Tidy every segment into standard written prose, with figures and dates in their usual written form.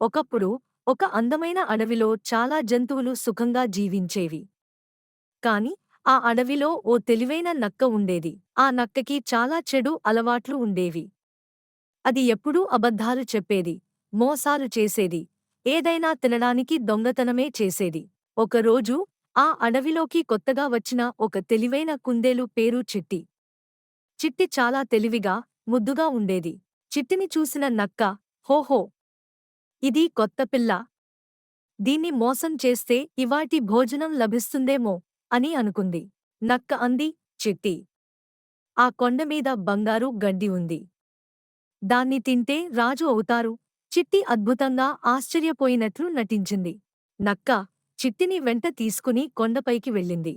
ఒకప్పుడు ఒక అందమైన అడవిలో చాలా జంతువులు సుఖంగా జీవించేవి. కాని ఆ అడవిలో ఓ తెలివైన నక్క ఉండేది. ఆ నక్కకి చాలా చెడు అలవాట్లు ఉండేవి. అది ఎప్పుడూ అబద్ధాలు చెప్పేది, మోసాలు చేసేది, ఏదైనా తినడానికి దొంగతనమే చేసేది. ఒకరోజు ఆ అడవిలోకి కొత్తగా వచ్చిన ఒక తెలివైన కుందేలు పేరు చిట్టి. చిట్టి చాలా తెలివిగా, ముద్దుగా ఉండేది. చిట్టిని చూసిన నక్క, హోహో! ఇది కొత్త పిల్ల. దీన్ని మోసం చేస్తే ఇవాటి భోజనం లభిస్తుందేమో అని అనుకుంది. నక్క అంది, చిట్టి. ఆ కొండమీద బంగారు గడ్డి ఉంది. దాన్ని తింటే రాజు అవుతారు. చిట్టి అద్భుతంగా ఆశ్చర్యపోయినట్లు నటించింది. నక్క, చిట్టిని వెంట తీసుకుని కొండపైకి వెళ్ళింది.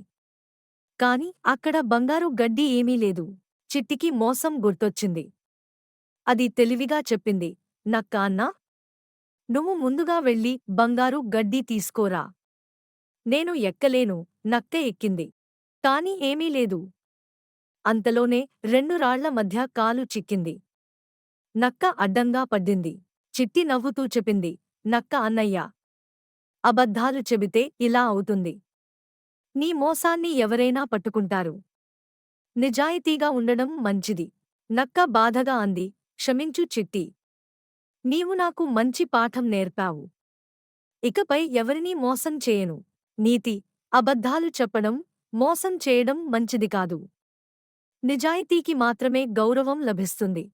కాని అక్కడ బంగారు గడ్డి ఏమీ లేదు. చిట్టికి మోసం గుర్తొచ్చింది. అది తెలివిగా చెప్పింది, నక్క అన్నా, నువ్వు ముందుగా వెళ్ళి బంగారు గడ్డి తీసుకోరా. నేను ఎక్కలేను. నక్క ఎక్కింది. కాని ఏమీ లేదు. అంతలోనే రెండు రాళ్ల మధ్య కాలు చిక్కింది. నక్క అడ్డంగా పడ్డింది. చిట్టి నవ్వుతూ చెప్పింది, నక్క అన్నయ్యా, అబద్ధాలు చెబితే ఇలా అవుతుంది. నీ మోసాన్ని ఎవరైనా పట్టుకుంటారు. నిజాయితీగా ఉండడం మంచిది. నక్క బాధగా అంది, క్షమించు చిట్టి. నీవు నాకు మంచి పాఠం నేర్పావు. ఇకపై ఎవరినీ మోసం చేయను. నీతి, అబద్ధాలు చెప్పడం, మోసం చేయడం మంచిది కాదు. నిజాయితీకి మాత్రమే గౌరవం లభిస్తుంది.